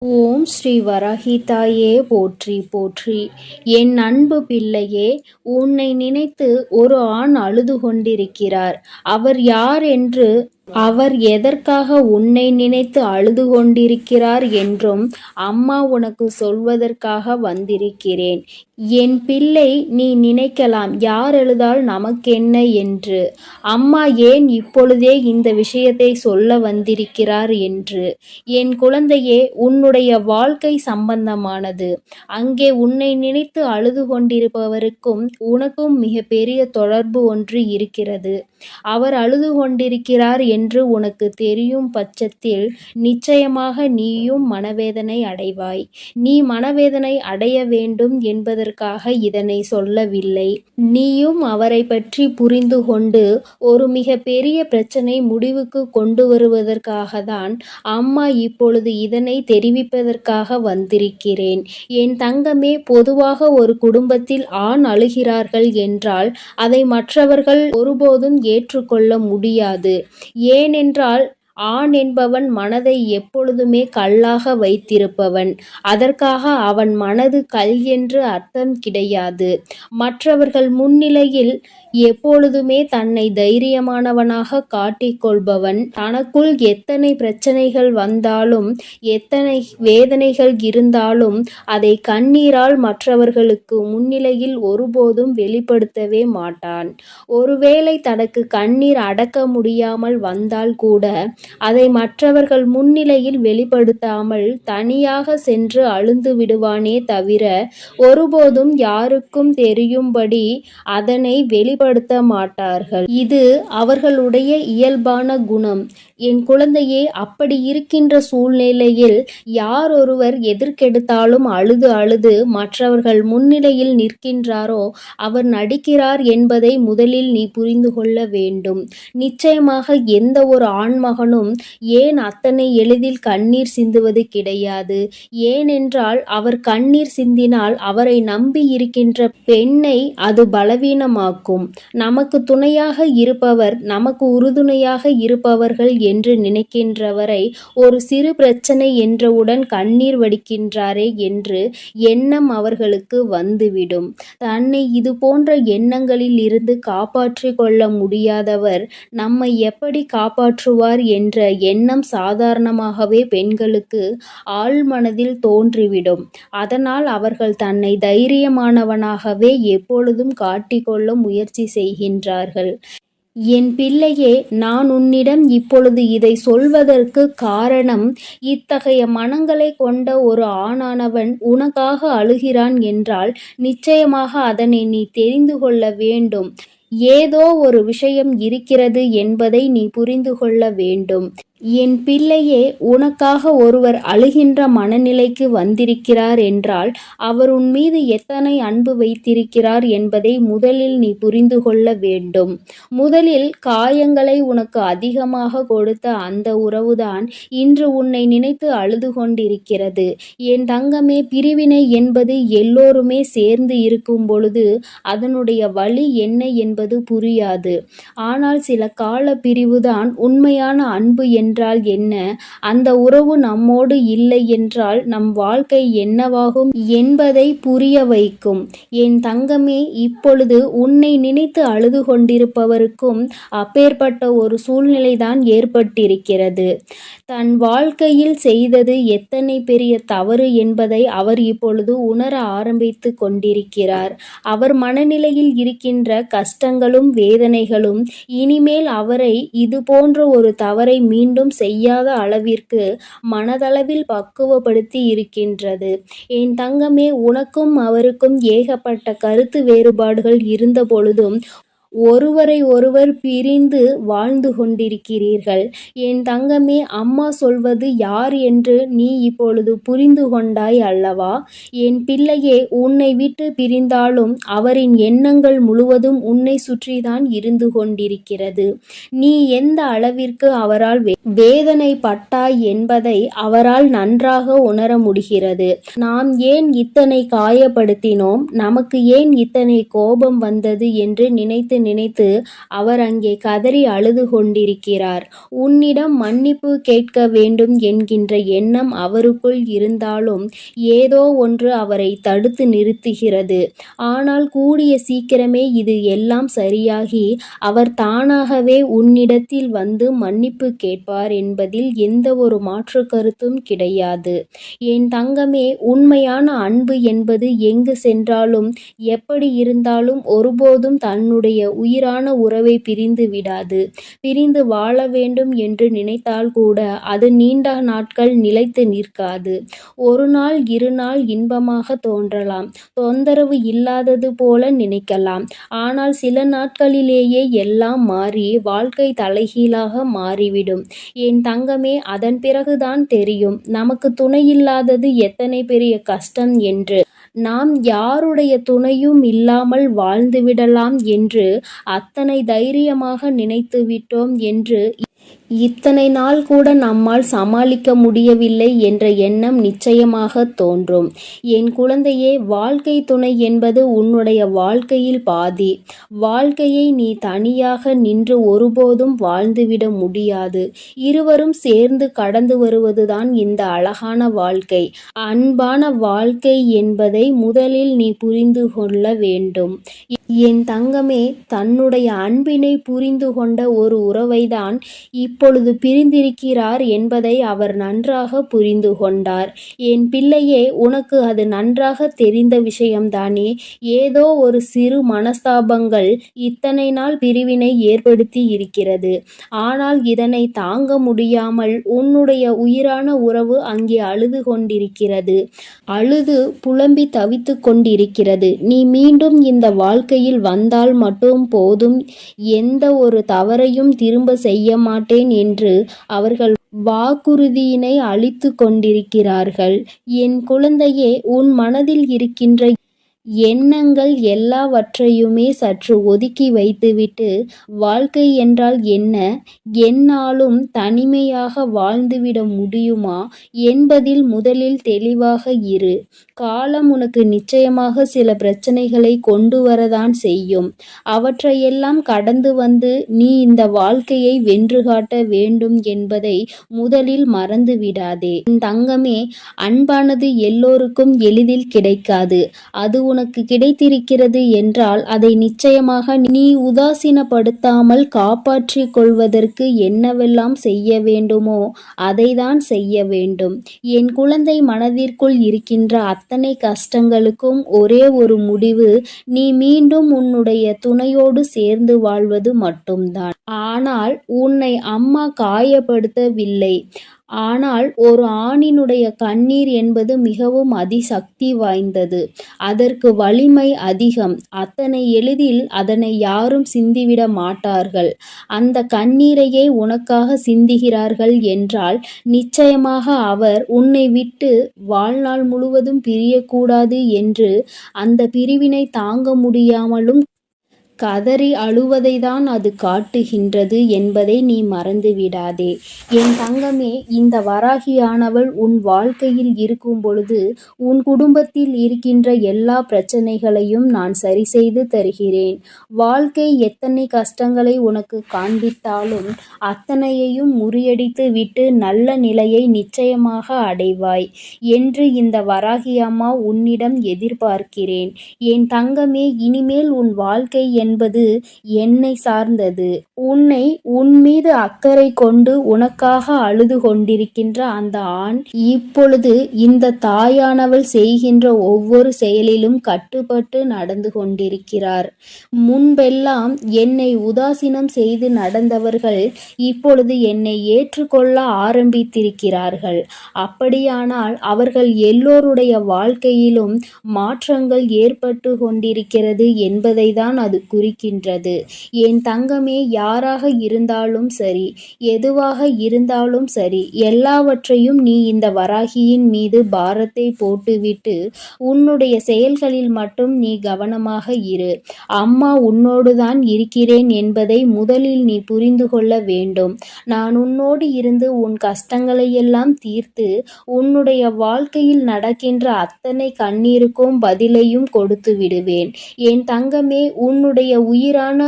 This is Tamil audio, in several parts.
ஓம் ஸ்ரீ வராகி தாயே போற்றி போற்றி. என் அன்பு பிள்ளையே, உன்னை நினைத்து ஒரு ஆண் அழுது கொண்டிருக்கிறார். அவர் யார் என்று, அவர் எதற்காக உன்னை நினைத்து அழுது கொண்டிருக்கிறார் என்றும் அம்மா உனக்கு சொல்வதற்காக வந்திருக்கிறேன். என் பிள்ளை, நீ நினைக்கலாம், யார் எழுதால் நமக்கென்ன என்று. அம்மா ஏன் இப்பொழுதே இந்த விஷயத்தை சொல்ல வந்திருக்கிறார் என்று. என் குழந்தையே, உன்னுடைய வாழ்க்கை சம்பந்தமானது. அங்கே உன்னை நினைத்து அழுது கொண்டிருப்பவருக்கும் உனக்கும் மிக பெரிய தொடர்பு ஒன்று இருக்கிறது. அவர் அழுது கொண்டிருக்கிறார் என்று உனக்கு தெரியும் பட்சத்தில் நிச்சயமாக நீயும் மனவேதனை அடைவாய். நீ மனவேதனை அடைய வேண்டும் என்பதற்காக இதனை சொல்லவில்லை. நீயும் அவரை பற்றி புரிந்து கொண்டு ஒரு மிக பெரிய பிரச்சனை முடிவுக்கு கொண்டு வருவதற்காக தான் அம்மா இப்பொழுது இதனை தெரிவிப்பதற்காக வந்திருக்கிறேன். என் தங்கமே, பொதுவாக ஒரு குடும்பத்தில் ஆண் அழுகிறார்கள் என்றால் அதை மற்றவர்கள் ஒருபோதும் ஏற்றுக்கொள்ள முடியாது. ஏனென்றால் ஆண் என்பவன் மனதை எப்பொழுதுமே கல்லாக வைத்திருப்பவன். அதற்காக அவன் மனது கல் என்று அர்த்தம் கிடையாது. மற்றவர்கள் முன்னிலையில் எப்பொழுதுமே தன்னை தைரியமானவனாக காட்டிக்கொள்பவன். தனக்குள் எத்தனை பிரச்சனைகள் வந்தாலும், எத்தனை வேதனைகள் இருந்தாலும் அதை கண்ணீரால் மற்றவர்களுக்கு முன்னிலையில் ஒருபோதும் வெளிப்படுத்தவே மாட்டான். ஒருவேளை தனக்கு கண்ணீர் அடக்க முடியாமல் வந்தால் கூட அதை மற்றவர்கள் முன்னிலையில் வெளிப்படுத்தாமல் தனியாக சென்று அழுந்து விடுவானே தவிர ஒருபோதும் யாருக்கும் தெரியும்படி அதனை வெளிப்படுத்த மாட்டார்கள். இது அவர்களுடைய இயல்பான குணம். என் குழந்தையே, அப்படி இருக்கின்ற சூழ்நிலையில் யார் ஒருவர் எதற்கெடுத்தாலும் அழுது அழுது மற்றவர்கள் முன்னிலையில் நிற்கின்றாரோ அவர் நடிக்கிறார் என்பதை முதலில் நீ புரிந்து கொள்ள வேண்டும். நிச்சயமாக எந்த ஒரு ஆண்மகனும் ஏன் அத்தனை எளிதில் கண்ணீர் சிந்துவது கிடையாது. ஏனென்றால் அவர் கண்ணீர் சிந்தினால் அவரை நம்பி இருக்கின்ற பெண்ணை அது பலவீனமாக்கும். நமக்கு துணையாக இருப்பவர், நமக்கு உறுதுணையாக இருப்பவர்கள் என்று நினைக்கின்றவரை ஒரு சிறு பிரச்சனை என்றவுடன் கண்ணீர் வடிக்கின்றாரே என்று எண்ணம் அவர்களுக்கு வந்துவிடும். தன்னை இது போன்ற எண்ணங்களில் இருந்து காப்பாற்றிக் கொள்ள முடியாதவர் நம்மை எப்படி காப்பாற்றுவார் என்ற எண்ணம் சாதாரணமாகவே பெண்களுக்கு ஆழ்மனதில் தோன்றிவிடும். அதனால் அவர்கள் தன்னை தைரியமானவனாகவே எப்பொழுதும் காட்டிக்கொள்ள முயற்சி செய்கின்றார்கள். என் பிள்ளையே, நான் உன்னிடம் இப்பொழுது இதை சொல்வதற்கு காரணம், இத்தகைய மனங்களை கொண்ட ஒரு ஆணானவன் உனக்காக அழுகிறான் என்றால் நிச்சயமாக அதனை நீ தெரிந்து கொள்ள வேண்டும். ஏதோ ஒரு விஷயம் இருக்கிறது என்பதை நீ புரிந்து கொள்ள வேண்டும். என் பிள்ளையே, உனக்காக ஒருவர் அழுகின்ற மனநிலைக்கு வந்திருக்கிறார் என்றால் அவர் உன் மீது எத்தனை அன்பு வைத்திருக்கிறார் என்பதை முதலில் நீ புரிந்து கொள்ள வேண்டும். முதலில் காயங்களை உனக்கு அதிகமாக கொடுத்த அந்த உறவுதான் இன்று உன்னை நினைத்து அழுது கொண்டிருக்கிறது. என் தங்கமே, பிரிவினை என்பது எல்லோருமே சேர்ந்து இருக்கும் பொழுது அதனுடைய வலி என்ன என்பது புரியாது. ஆனால் சில கால பிரிவுதான் உண்மையான அன்பு என்றால் என்ன, அந்த உறவு நம்மோடு இல்லை என்றால் நம் வாழ்க்கை என்னவாகும் என்பதை புரிய வைக்கும். என் தங்கமே, இப்பொழுது உன்னை நினைத்து அழுது கொண்டிருப்பவருக்கும் அப்பேற்பட்ட ஒரு சூழ்நிலைதான் ஏற்பட்டிருக்கிறது. தன் வாழ்க்கையில் செய்தது எத்தனை பெரிய தவறு என்பதை அவர் இப்பொழுது உணர ஆரம்பித்து கொண்டிருக்கிறார். அவர் மனநிலையில் இருக்கின்ற கஷ்டங்களும் வேதனைகளும் இனிமேல் அவரை இது போன்ற ஒரு தவறை மீண்டும் செய்யாத அளவிற்கு மனதளவில் பக்குவப்படுத்தி இருக்கின்றது. என் தங்கமே, உனக்கும் அவருக்கும் ஏகப்பட்ட கருத்து வேறுபாடுகள் இருந்த பொழுதும் ஒருவரை ஒருவர் பிரிந்து வாழ்ந்து கொண்டிருக்கிறீர்கள். என் தங்கமே, அம்மா சொல்வது யார் என்று நீ இப்பொழுது புரிந்து கொண்டாய் அல்லவா? என் பிள்ளையே, உன்னை விட்டு பிரிந்தாலும் அவரின் எண்ணங்கள் முழுவதும் உன்னை சுற்றிதான் இருந்து கொண்டிருக்கிறது. நீ எந்த அளவிற்கு அவரால் வேதனைப்பட்டாய் என்பதை அவரால் நன்றாக உணர முடிகிறது. நாம் ஏன் இத்தனை காயப்படுத்தினோம், நமக்கு ஏன் இத்தனை கோபம் வந்தது என்று நினைத்து நினைத்து அவர் அங்கே கதறி அழுது கொண்டிருக்கிறார். உன்னிடம் மன்னிப்பு கேட்க வேண்டும் என்கின்ற எண்ணம் அவருக்குள் இருந்தாலும் ஏதோ ஒன்று அவரை தடுத்து நிறுத்துகிறது. ஆனால் கூடிய சீக்கிரமே இது எல்லாம் சரியாகி அவர் தானாகவே உன்னிடத்தில் வந்து மன்னிப்பு கேட்பார் என்பதில் எந்த ஒரு மாற்று கருத்தும் கிடையாது. என் தங்கமே, உண்மையான அன்பு என்பது எங்கு சென்றாலும் எப்படி இருந்தாலும் ஒருபோதும் தன்னுடைய உயிரான உறவை பிரிந்து விடாது. பிரிந்து வாழ வேண்டும் என்று நினைத்தால் கூட அது நீண்ட நாட்கள் நிலைத்து நிற்காது. ஒரு நாள் 2 நாள் இன்பமாக தோன்றலாம், தொந்தரவு இல்லாதது போல நினைக்கலாம். ஆனால் சில நாட்களிலேயே எல்லாம் மாறி வாழ்க்கை தலைகீழாக மாறிவிடும். என் தங்கமே, அதன் பிறகுதான் தெரியும் நமக்கு துணையில்லாதது எத்தனை பெரிய கஷ்டம் என்று. நாம் யாருடைய துணையும் இல்லாமல் வாழ்ந்துவிடலாம் என்று அத்தனை தைரியமாக நினைத்து விட்டோம் என்று இத்தனை நாள் கூட நம்மால் சமாளிக்க முடியவில்லை என்ற எண்ணம் நிச்சயமாக தோன்றும். என் குழந்தையே, வாழ்க்கை துணை என்பது உன்னுடைய வாழ்க்கையில் பாதி. வாழ்க்கையை நீ தனியாக நின்று ஒருபோதும் வாழ்ந்துவிட முடியாது. இருவரும் சேர்ந்து கடந்து வருவதுதான் இந்த அழகான வாழ்க்கை. அன்பான வாழ்க்கை என்பதை முதலில் நீ புரிந்து கொள்ள வேண்டும். என் தங்கமே, தன்னுடைய அன்பினை புரிந்து கொண்ட ஒரு உறவைதான் இப்பொழுது பிரிந்திருக்கிறார் என்பதை அவர் நன்றாக புரிந்து கொண்டார். என் பிள்ளையே, உனக்கு அது நன்றாக தெரிந்த விஷயம்தானே. ஏதோ ஒரு சிறு மனஸ்தாபங்கள் இத்தனை நாள் பிரிவினை ஏற்படுத்தி இருக்கிறது. ஆனால் இதனை தாங்க முடியாமல் உன்னுடைய உயிரான உறவு அங்கே அழுது கொண்டிருக்கிறது. அழுது புலம்பி தவித்து கொண்டிருக்கிறது. நீ மீண்டும் இந்த வாழ்க்கையில் வந்தால் மட்டும் போதும், எந்த ஒரு தவறையும் திரும்ப செய்ய மாட்டேன் என்று அவர்கள் வாக்குறுதியினை அளித்து கொண்டிருக்கிறார்கள். என் குழந்தையே, உன் மனதில் இருக்கின்ற எண்ணங்கள் எல்லாவற்றையுமே சற்று ஒதுக்கி வைத்துவிட்டு, வாழ்க்கை என்றால் என்ன, எந்நாளும் தனிமையாக வாழ்ந்துவிட முடியுமா என்பதில் முதலில் தெளிவாக இரு. காலம் உனக்கு நிச்சயமாக சில பிரச்சனைகளை கொண்டு வரதான் செய்யும். அவற்றையெல்லாம் கடந்து வந்து நீ இந்த வாழ்க்கையை வென்று காட்ட வேண்டும் என்பதை முதலில் மறந்து விடாதே. தங்கமே, அன்பானது எல்லோருக்கும் எளிதில் கிடைக்காது. அது உனக்கு கிடைத்திருக்கிறது என்றால் அதை நிச்சயமாக நீ உதாசீனப்படுத்தாமல் காப்பாற்றிக் கொள்வதற்கு என்னவெல்லாம் செய்ய வேண்டுமோ அதைதான் செய்ய வேண்டும். என் குழந்தை, மனதிற்குள் இருக்கின்ற அத்தனை கஷ்டங்களுக்கும் ஒரே ஒரு முடிவு, நீ மீண்டும் உன்னுடைய துணையோடு சேர்ந்து வாழ்வது மட்டும்தான். ஆனால் உன்னை அம்மா காயப்படுத்தவில்லை. ஆனால் ஒரு ஆணினுடைய கண்ணீர் என்பது மிகவும் அதிசக்தி வாய்ந்தது. அதற்கு வலிமை அதிகம். அத்தனை எளிதில் அதனை யாரும் சிந்திவிட மாட்டார்கள். அந்த கண்ணீரையே உனக்காக சிந்துகிறார்கள் என்றால் நிச்சயமாக அவர் உன்னை விட்டு வாழ்நாள் முழுவதும் பிரியக்கூடாது என்று அந்த பிரிவினை தாங்க முடியாமலும் கதறி அழுவதைதான் அது காட்டுகின்றது என்பதை நீ மறந்து விடாதே. என் தங்கமே, இந்த வராகியானவள் உன் வாழ்க்கையில் இருக்கும் பொழுது உன் குடும்பத்தில் இருக்கின்ற எல்லா பிரச்சனைகளையும் நான் சரி செய்து தருகிறேன். வாழ்க்கை எத்தனை கஷ்டங்களை உனக்கு காண்பித்தாலும் அத்தனையையும் முறியடித்து விட்டு நல்ல நிலையை நிச்சயமாக அடைவாய் என்று இந்த வராகி அம்மா உன்னிடம் எதிர்பார்க்கிறேன். என் தங்கமே, இனிமேல் உன் வாழ்க்கை என்பது என்னை சார்ந்தது. உன்னை உன் மீது அக்கறை கொண்டு உனக்காக அழுது கொண்டிருக்கின்ற அந்த ஆண் இப்பொழுது இந்த தாயானவள் செய்கின்ற ஒவ்வொரு செயலிலும் கட்டுப்பட்டு நடந்து கொண்டிருக்கிறார். முன்பெல்லாம் என்னை உதாசீனம் செய்து நடந்தவர்கள் இப்பொழுது என்னை ஏற்றுக்கொள்ள ஆரம்பித்திருக்கிறார்கள். அப்படியானால் அவர்கள் எல்லோருடைய வாழ்க்கையிலும் மாற்றங்கள் ஏற்பட்டு கொண்டிருக்கிறது என்பதை தான் அது குறிக்கின்றது. என் தங்கமே, யாராக இருந்தாலும் சரி, எதுவாக இருந்தாலும் சரி, எல்லாவற்றையும் நீ இந்த வராகியின் மீது பாரத்தை போட்டுவிட்டு உன்னுடைய செயல்களில் மட்டும் நீ கவனமாக இரு. அம்மா உன்னோடுதான் இருக்கிறேன் என்பதை முதலில் நீ புரிந்து கொள்ள வேண்டும். நான் உன்னோடு இருந்து உன் கஷ்டங்களை எல்லாம் தீர்த்து உன்னுடைய வாழ்க்கையில் நடக்கின்ற அத்தனை கண்ணீருக்கும் பதிலையும் கொடுத்து விடுவேன். என் தங்கமே, உன்னுடைய உன்னுடைய உயிரான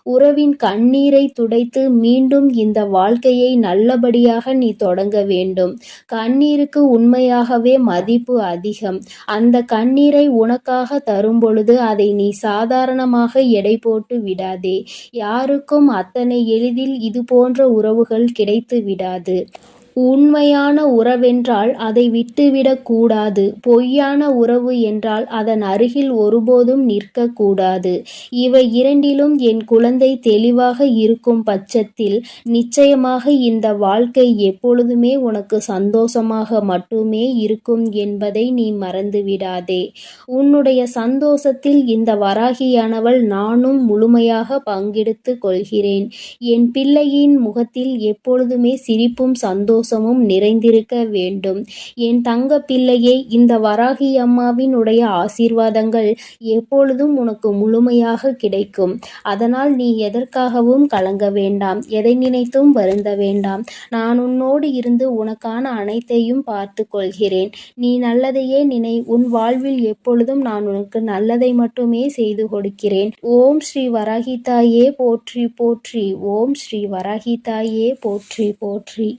உறவின் கண்ணீரை துடைத்து மீண்டும் இந்த வாழ்க்கையை நல்லபடியாக நீ தொடங்க வேண்டும். கண்ணீருக்கு உண்மையாகவே மதிப்பு அதிகம். அந்த கண்ணீரை உனக்காக தரும்பொழுது அதை நீ சாதாரணமாக எடை போட்டு விடாதே. யாருக்கும் அத்தனை எளிதில் இது போன்ற உறவுகள் கிடைத்து விடாது. உண்மையான உறவென்றால் அதை விட்டுவிடக் கூடாது. பொய்யான உறவு என்றால் அதன் அருகில் ஒருபோதும் நிற்கக்கூடாது. இவை இரண்டிலும் என் குழந்தை தெளிவாக இருக்கும் பட்சத்தில் நிச்சயமாக இந்த வாழ்க்கை எப்பொழுதுமே உனக்கு சந்தோஷமாக மட்டுமே இருக்கும் என்பதை நீ மறந்துவிடாதே. உன்னுடைய சந்தோஷத்தில் இந்த வராகியானவள் நானும் முழுமையாக பங்கெடுத்துக் கொள்கிறேன். என் பிள்ளையின் முகத்தில் எப்பொழுதுமே சிரிப்பும் சந்தோஷமும் நிறைந்திருக்க வேண்டும். என் தங்க பிள்ளையே, இந்த வராகி அம்மாவினுடைய ஆசீர்வாதங்கள் எப்பொழுதும் உனக்கு முழுமையாக கிடைக்கும். அதனால் நீ எதற்காகவும் கலங்க வேண்டாம், எதை நினைத்தும் வருந்த வேண்டாம். நான் உன்னோடு இருந்து உனக்கான அனைத்தையும் பார்த்து கொள்கிறேன். நீ நல்லதையே நினை. உன் வாழ்வில் எப்பொழுதும் நான் உனக்கு நல்லதை மட்டுமே செய்து கொடுக்கிறேன். ஓம் ஸ்ரீ வராகி தாயே போற்றி போற்றி. ஓம் ஸ்ரீ வராகி தாயே போற்றி போற்றி.